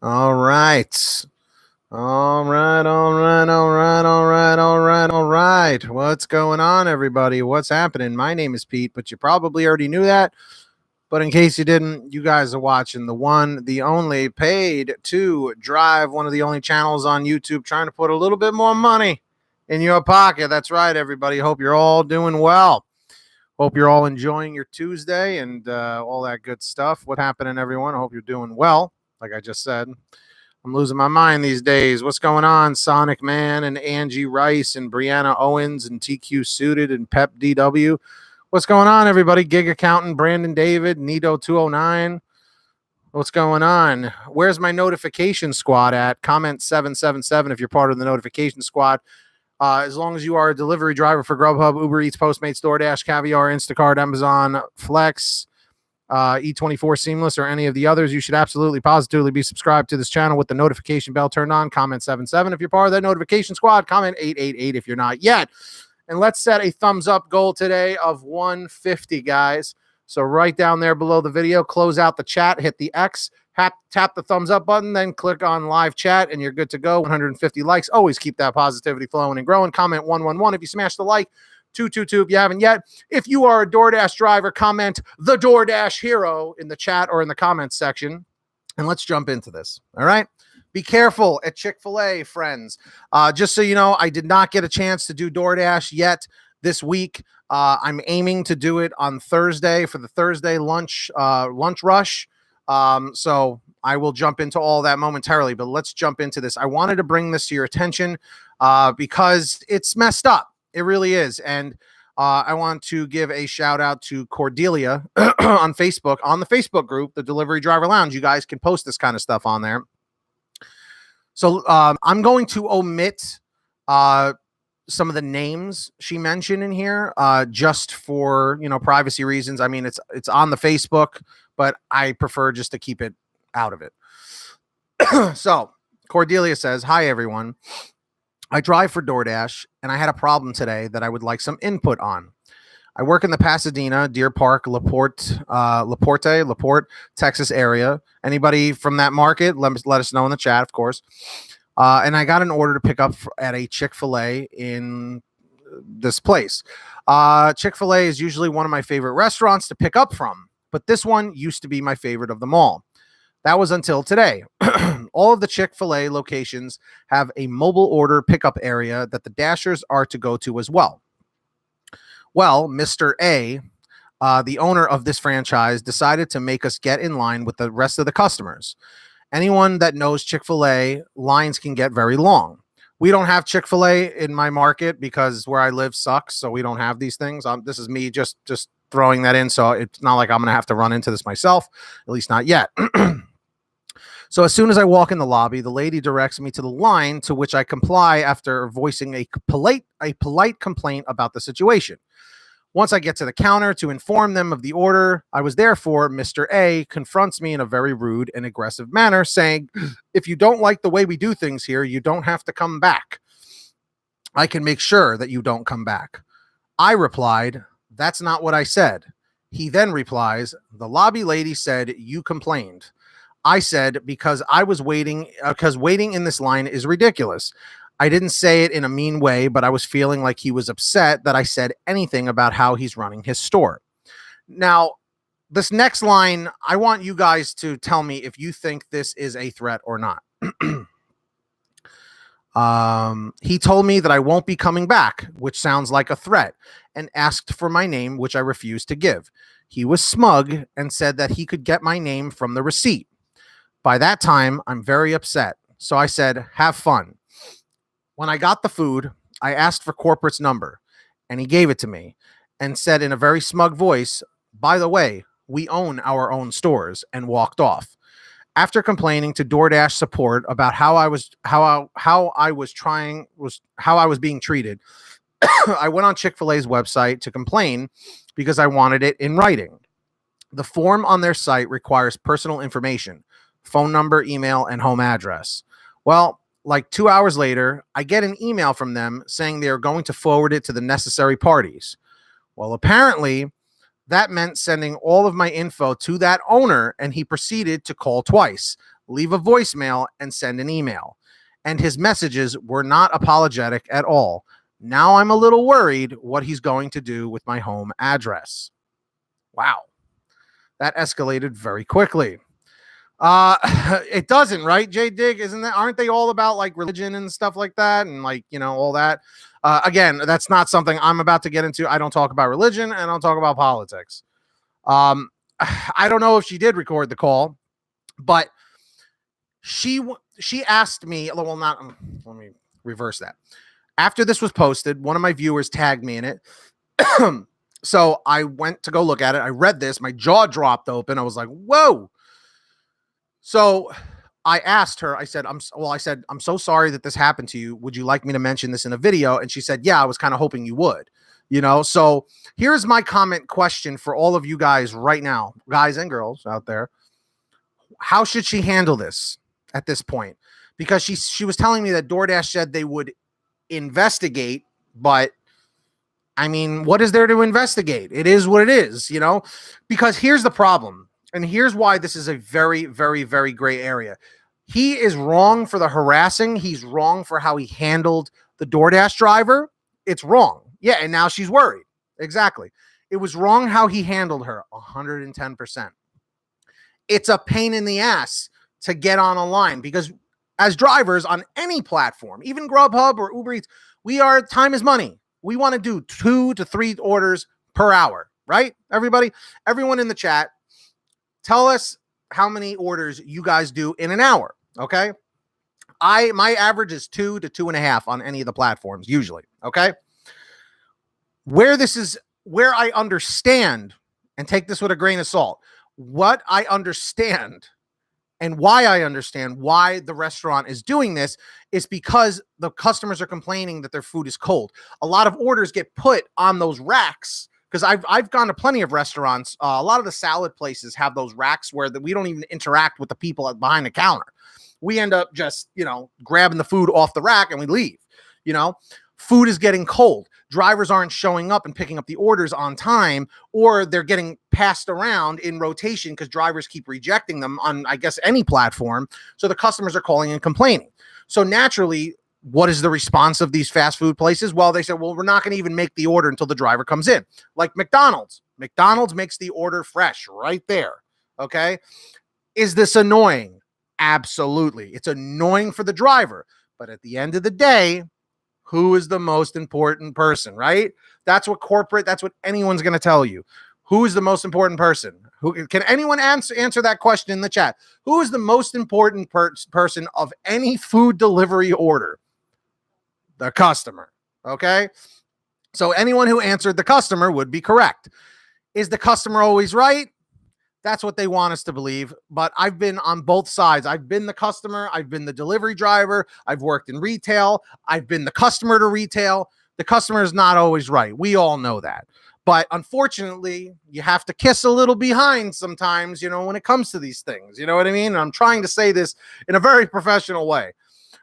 All right. All right, all right, all right, all right, all right, all right. What's going on, everybody? What's happening? My name is Pete, but you probably already knew that. But in case you didn't, you guys are watching the one, the only Paid to Drive, one of the only channels on YouTube trying to put a little bit more money in your pocket. That's right, everybody. Hope you're all doing well. Hope you're all enjoying your Tuesday and all that good stuff. What's happening, everyone? I hope you're doing well. Like I just said, I'm losing my mind these days. What's going on? Sonic Man and Angie Rice and Brianna Owens and TQ Suited and Pep DW. What's going on, everybody? Gig Accountant Brandon David, Nito 209. What's going on? Where's my notification squad at? Comment 777 if you're part of the notification squad. As long as you are a delivery driver for Grubhub, Uber Eats, Postmates, DoorDash, Caviar, Instacart, Amazon, Flex, E24 Seamless, or any of the others, you should absolutely positively be subscribed to this channel with the notification bell turned on. Comment 77 if you're part of that notification squad. Comment 888 if you're not yet. And let's set a thumbs up goal today of 150, guys. So right down there below the video, close out the chat, hit the X, tap the thumbs up button, then click on live chat, and you're good to go. 150 likes. Always keep that positivity flowing and growing. Comment 111 if you smash the like. 222 if you haven't yet. If you are a DoorDash driver, comment the DoorDash hero in the chat or in the comments section. And let's jump into this. All right. Be careful at Chick-fil-A, friends. Just so you know, I did not get a chance to do DoorDash yet this week. I'm aiming to do it on Thursday for the Thursday lunch rush. So I will jump into all that momentarily, but let's jump into this. I wanted to bring this to your attention because it's messed up. It really is. And I want to give a shout out to Cordelia on Facebook, on the Facebook group, the Delivery Driver Lounge. You guys can post this kind of stuff on there. So I'm going to omit some of the names she mentioned in here just for, privacy reasons. I mean, it's on the Facebook, but I prefer just to keep it out of it. So Cordelia says, "Hi, everyone. I drive for DoorDash, and I had a problem today that I would like some input on. I work in the Pasadena, Deer Park, LaPorte, Texas area. Anybody from that market, let us know in the chat, of course. And I got an order to pick up at a Chick-fil-A in this place. Chick-fil-A is usually one of my favorite restaurants to pick up from, but this one used to be my favorite of them all. That was until today. All of the Chick-fil-A locations have a mobile order pickup area that the Dashers are to go to as well. Well, Mr. A, the owner of this franchise, decided to make us get in line with the rest of the customers. Anyone that knows Chick-fil-A, lines can get very long. We don't have Chick-fil-A in my market because where I live sucks, so we don't have these things. This is me just throwing that in, so it's not like I'm going to have to run into this myself, at least not yet. So as soon as I walk in the lobby, the lady directs me to the line, to which I comply after voicing a polite complaint about the situation. Once I get to the counter to inform them of the order I was there for, Mr. A confronts me in a very rude and aggressive manner, saying, "If you don't like the way we do things here, you don't have to come back. I can make sure that you don't come back." I replied, "That's not what I said." He then replies, "The lobby lady said you complained." I said, because waiting in this line is ridiculous. I didn't say it in a mean way, but I was feeling like he was upset that I said anything about how he's running his store. Now, this next line, I want you guys to tell me if you think this is a threat or not. He told me that I won't be coming back, which sounds like a threat, and asked for my name, which I refused to give. He was smug and said that he could get my name from the receipt. By that time, I'm very upset. So I said, "Have fun." When I got the food, I asked for corporate's number, and he gave it to me and said in a very smug voice, "By the way, we own our own stores," and walked off. After complaining to DoorDash support about how I was being treated, I went on Chick-fil-A's website to complain because I wanted it in writing. The form on their site requires personal information: phone number, email, and home address. Well, like 2 hours later, I get an email from them saying they are going to forward it to the necessary parties. Well, apparently that meant sending all of my info to that owner, and he proceeded to call twice, leave a voicemail, and send an email. And his messages were not apologetic at all. Now I'm a little worried what he's going to do with my home address. Wow. That escalated very quickly. It doesn't, right, J Dig? Aren't they all about like religion and stuff like that? And like, all that. Again, that's not something I'm about to get into. I don't talk about religion and I don't talk about politics. I don't know if she did record the call, but she asked me, well, not, let me reverse that. After this was posted, one of my viewers tagged me in it. So I went to go look at it. I read this, my jaw dropped open. I was like, whoa. So I asked her, I said, I'm so sorry that this happened to you. Would you like me to mention this in a video? And she said, yeah, I was kind of hoping you would, So here's my comment question for all of you guys right now, guys and girls out there. How should she handle this at this point? Because she was telling me that DoorDash said they would investigate, but I mean, what is there to investigate? It is what it is, because here's the problem. And here's why this is a very, very, very gray area. He is wrong for the harassing. He's wrong for how he handled the DoorDash driver. It's wrong. Yeah. And now she's worried. Exactly. It was wrong how he handled her. 110%. It's a pain in the ass to get on a line because as drivers on any platform, even Grubhub or Uber Eats, time is money. We want to do 2 to 3 orders per hour, right? Everyone in the chat, tell us how many orders you guys do in an hour. Okay. My average is 2 to 2.5 on any of the platforms, usually. Okay. Where I understand, and take this with a grain of salt, what I understand and why I understand why the restaurant is doing this is because the customers are complaining that their food is cold. A lot of orders get put on those racks because I've gone to plenty of restaurants. A lot of the salad places have those racks where we don't even interact with the people behind the counter. We end up just, grabbing the food off the rack and we leave. Food is getting cold. Drivers aren't showing up and picking up the orders on time, or they're getting passed around in rotation because drivers keep rejecting them on, I guess, any platform. So the customers are calling and complaining. So naturally, what is the response of these fast food places? Well, they said, well, we're not going to even make the order until the driver comes in. Like McDonald's. McDonald's makes the order fresh right there. Okay. Is this annoying? Absolutely. It's annoying for the driver. But at the end of the day, who is the most important person, right? That's what anyone's going to tell you. Who is the most important person? Can anyone answer that question in the chat? Who is the most important person of any food delivery order? The customer. Okay. So anyone who answered the customer would be correct. Is the customer always right? That's what they want us to believe. But I've been on both sides. I've been the customer. I've been the delivery driver. I've worked in retail. I've been the customer to retail. The customer is not always right. We all know that. But unfortunately, you have to kiss a little behind sometimes, when it comes to these things. You know what I mean? And I'm trying to say this in a very professional way.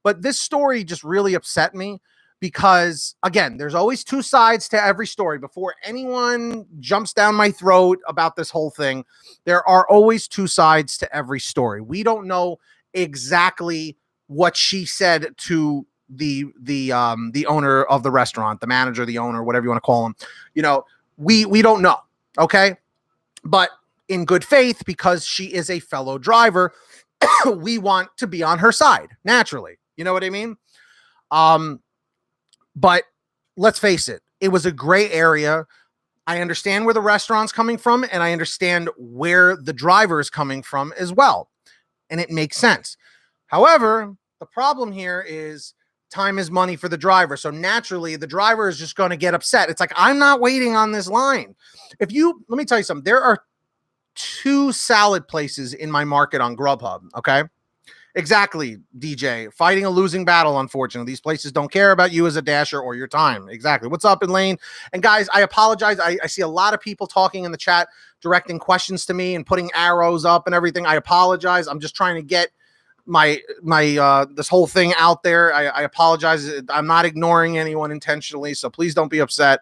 But this story just really upset me. Because, again, there's always 2 sides to every story. Before anyone jumps down my throat about this whole thing, there are always 2 sides to every story. We don't know exactly what she said to the owner of the restaurant, the manager, the owner, whatever you want to call him. We don't know, okay? But in good faith, because she is a fellow driver, we want to be on her side, naturally. You know what I mean? But let's face it, it was a gray area. I understand where the restaurant's coming from, and I understand where the driver is coming from as well. And it makes sense. However, the problem here is time is money for the driver. So naturally, the driver is just going to get upset. It's like, I'm not waiting on this line. Let me tell you something. There are 2 salad places in my market on Grubhub. Okay. Exactly, DJ. Fighting a losing battle, unfortunately. These places don't care about you as a dasher or your time. Exactly. What's up, Elaine? And guys, I apologize. I see a lot of people talking in the chat, directing questions to me and putting arrows up and everything. I apologize. I'm just trying to get my this whole thing out there. I apologize. I'm not ignoring anyone intentionally, so please don't be upset.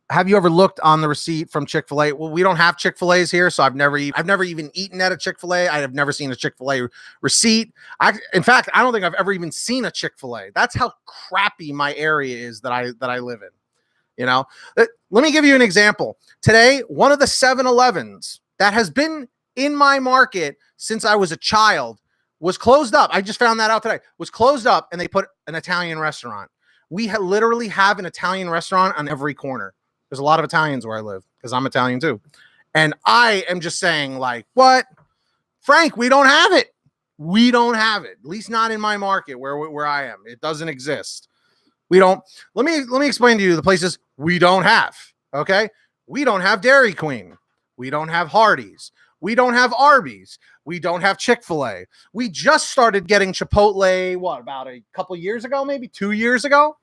have you ever looked on the receipt from Chick-fil-A? Well, we don't have Chick-fil-A's here, so I've never even eaten at a Chick-fil-A. I have never seen a Chick-fil-A receipt. In fact, I don't think I've ever even seen a Chick-fil-A. That's how crappy my area is that I live in. You know, let me give you an example. Today, one of the 7-Elevens that has been in my market since I was a child was closed up. I just found that out today. Was closed up, and they put an Italian restaurant. We literally have an Italian restaurant on every corner. There's a lot of Italians where I live because I'm Italian too. And I am just saying, like, what? Frank, we don't have it. We don't have it. At least not in my market where I am. It doesn't exist. We don't. Let me explain to you the places we don't have. Okay? We don't have Dairy Queen. We don't have Hardee's. We don't have Arby's. We don't have Chick-fil-A. We just started getting Chipotle, about a couple years ago, maybe 2 years ago?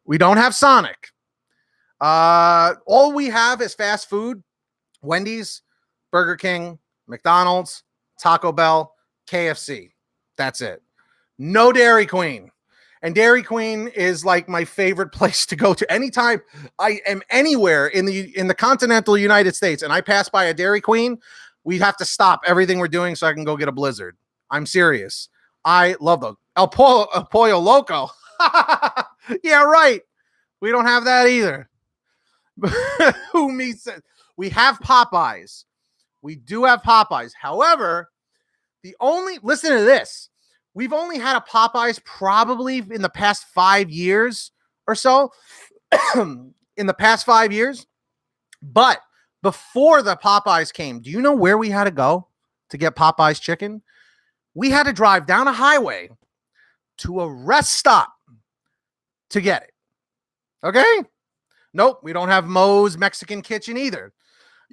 We don't have Sonic. All we have is fast food: Wendy's, Burger King, McDonald's, Taco Bell, KFC. That's it. No Dairy Queen. And Dairy Queen is like my favorite place to go to. Anytime I am anywhere in the continental United States and I pass by a Dairy Queen, we have to stop everything we're doing so I can go get a Blizzard. I'm serious. I love them. El Pollo Loco. Yeah, right. We don't have that either. Who meets it? We have Popeyes. We do have Popeyes. However, listen to this. We've only had a Popeyes probably in the past 5 years or so. In the past 5 years. But before the Popeyes came, do you know where we had to go to get Popeyes chicken? We had to drive down a highway to a rest stop to get it. Okay? Nope, we don't have Moe's Mexican Kitchen either.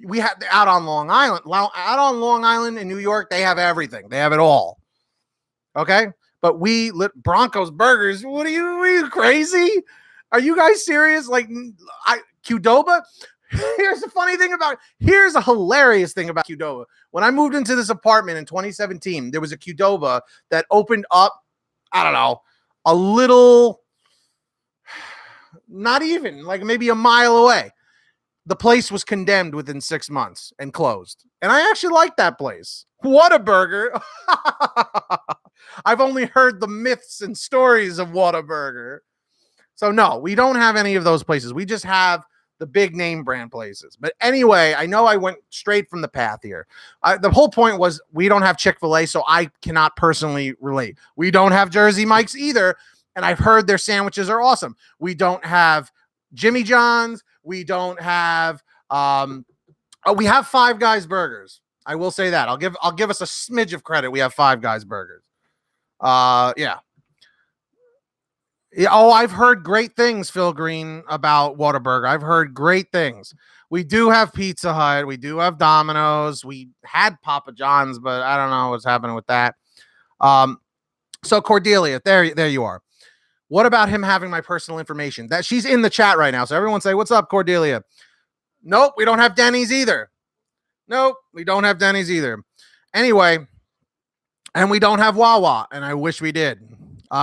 We have out on Long Island in New York, they have everything. They have it all. Okay? But Broncos Burgers. Are you crazy? Are you guys serious? Like Qdoba? Here's a hilarious thing about Qdoba. When I moved into this apartment in 2017, there was a Qdoba that opened up, I don't know, a little, not even, like maybe a mile away. The place was condemned within 6 months and closed. And I actually like that place. Whataburger. I've only heard the myths and stories of Whataburger. So no, we don't have any of those places. We just have the big name brand places. But anyway, I know I went straight from the path here. The whole point was we don't have Chick-fil-A, so I cannot personally relate. We don't have Jersey Mike's either, and I've heard their sandwiches are awesome. We don't have Jimmy John's. We don't have we have Five Guys Burgers. I will say that. I'll give us a smidge of credit. We have Five Guys Burgers. Yeah. Oh, I've heard great things, Phil Green, about Whataburger. I've heard great things. We do have Pizza Hut. We do have Domino's. We had Papa John's, but I don't know what's happening with that. So Cordelia, there you are. What about him having my personal information? That she's in the chat right now. So everyone say, what's up, Cordelia? Nope, we don't have Denny's either. Nope, we don't have Denny's either. Anyway, and we don't have Wawa, and I wish we did.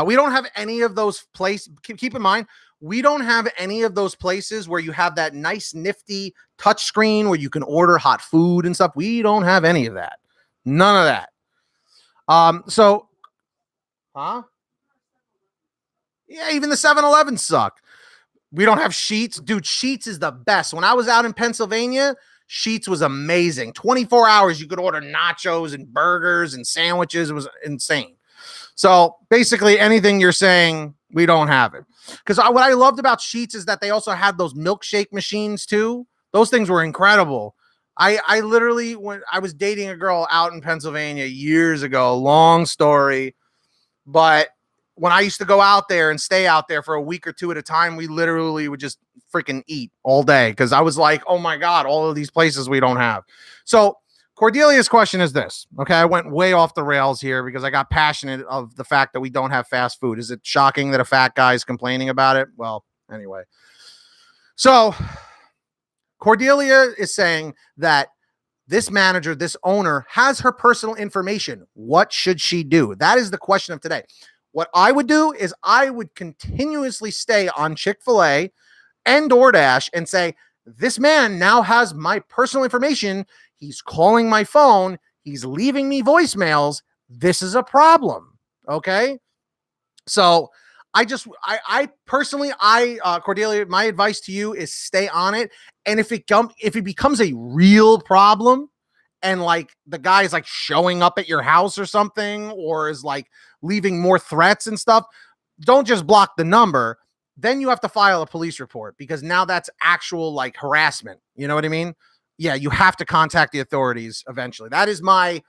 We don't have any of those places. Keep in mind, we don't have any of those places where you have that nice, nifty touch screen where you can order hot food and stuff. We don't have any of that. None of that. Yeah, even the 7-Elevens suck. We don't have Sheetz. Dude, Sheetz is the best. When I was out in Pennsylvania, Sheetz was amazing. 24 hours, you could order nachos and burgers and sandwiches. It was insane. So basically anything you're saying, we don't have it. Because what I loved about Sheetz is that they also had those milkshake machines too. Those things were incredible. I literally, when I was dating a girl out in Pennsylvania years ago, long story, but when I used to go out there and stay out there for a week or two at a time, we literally would just freaking eat all day. Because I was like, oh my God, all of these places we don't have. So Cordelia's question is this. Okay, I went way off the rails here because I got passionate of the fact that we don't have fast food. Is it shocking that a fat guy is complaining about it? Well, anyway. So Cordelia is saying that this manager, this owner, has her personal information. What should she do? That is the question of today. What I would do is I would continuously stay on Chick-fil-A and DoorDash and say, this man now has my personal information. He's calling my phone. He's leaving me voicemails. This is a problem. Okay. So I personally, Cordelia, my advice to you is stay on it. And if it becomes a real problem, and like the guy is like showing up at your house or something, or is like leaving more threats and stuff, don't just block the number. Then you have to file a police report, because now that's actual like harassment. You know what I mean? Yeah, you have to contact the authorities eventually. That is my,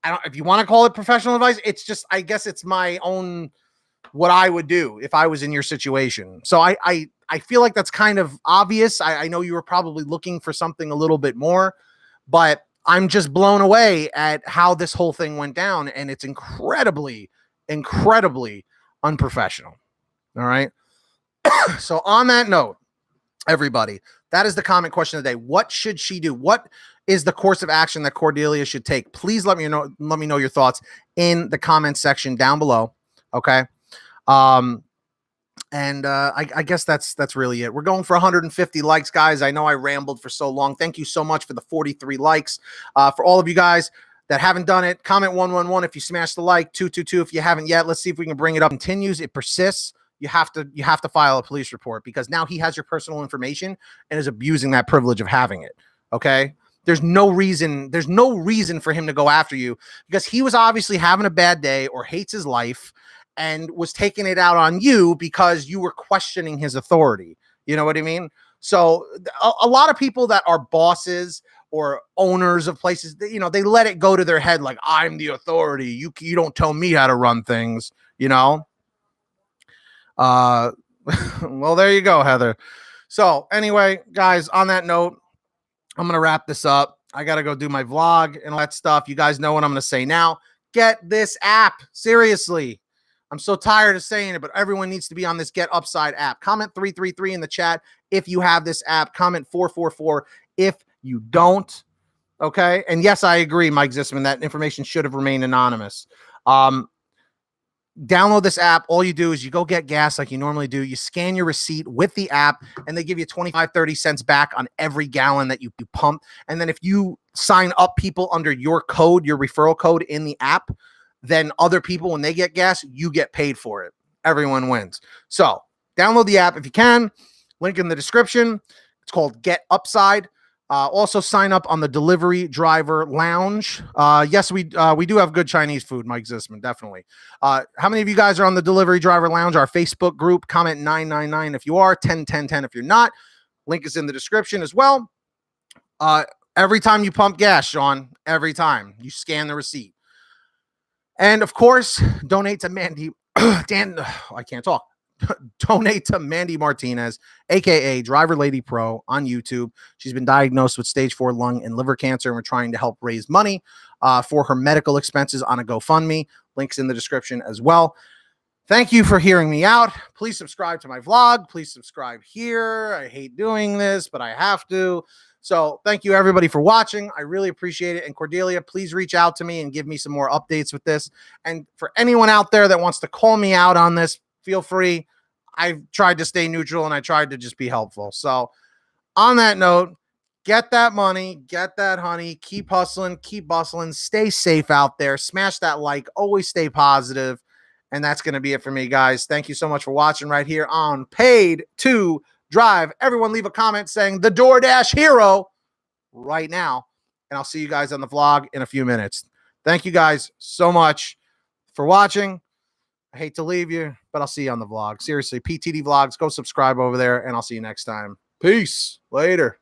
I don't, if you want to call it professional advice, it's just, I guess it's my own, what I would do if I was in your situation. So I feel like that's kind of obvious. I know you were probably looking for something a little bit more, but I'm just blown away at how this whole thing went down. And it's incredibly, incredibly unprofessional. All right. So on that note, everybody, that is the comment question of the day. What should she do? What is the course of action that Cordelia should take? Please let me know your thoughts in the comment section down below. Okay. I guess that's really it. We're going for 150 likes, guys. I know I rambled for so long. Thank you so much for the 43 likes. For all of you guys that haven't done it, comment 111 if you smashed the like, 222 if you haven't yet. Let's see if we can bring it up. Continues, it persists. You have to file a police report, because now he has your personal information and is abusing that privilege of having it. Okay. There's no reason for him to go after you, because he was obviously having a bad day or hates his life and was taking it out on you because you were questioning his authority. You know what I mean? So a lot of people that are bosses or owners of places, you know, they let it go to their head like, I'm the authority. You don't tell me how to run things, you know? Well, there you go, Heather. So anyway, guys, on that note, I'm going to wrap this up. I got to go do my vlog and all that stuff. You guys know what I'm going to say now. Get this app. Seriously. I'm so tired of saying it, but everyone needs to be on this Get Upside app. Comment 333 in the chat if you have this app. Comment 444 if you don't. Okay. And yes, I agree, Mike Zisman, that information should have remained anonymous. Download this app. All you do is you go get gas like you normally do. You scan your receipt with the app, and they give you 25-30 cents back on every gallon that you pump. And then if you sign up people under your code, your referral code in the app, then other people, when they get gas, you get paid for it. Everyone wins. So download the app if you can. Link in the description. It's called Get Upside. Also sign up on the Delivery Driver Lounge. Yes, we do have good Chinese food, Mike Zisman, definitely. How many of you guys are on the Delivery Driver Lounge, our Facebook group? Comment 999 if you are, 1010 if you're not. Link is in the description as well. Every time you pump gas, Sean, every time you scan the receipt. And of course, donate to Mandy. I can't talk. Donate to Mandy Martinez, aka Driver Lady Pro, on YouTube. She's been diagnosed with stage 4 lung and liver cancer, and we're trying to help raise money for her medical expenses on a GoFundMe. Links in the description as well. Thank you for hearing me out. Please subscribe to my vlog. Please subscribe here. I hate doing this, but I have to. So thank you, everybody, for watching. I really appreciate it. And Cordelia, please reach out to me and give me some more updates with this. And for anyone out there that wants to call me out on this, feel free. I've tried to stay neutral, and I tried to just be helpful. So on that note, get that money, get that honey, keep hustling, keep bustling, stay safe out there, smash that like, always stay positive. And that's going to be it for me, guys. Thank you so much for watching right here on Paid to Drive. Everyone leave a comment saying the DoorDash hero right now. And I'll see you guys on the vlog in a few minutes. Thank you guys so much for watching. I hate to leave you, but I'll see you on the vlog. Seriously, PTD Vlogs, go subscribe over there, and I'll see you next time. Peace. Later.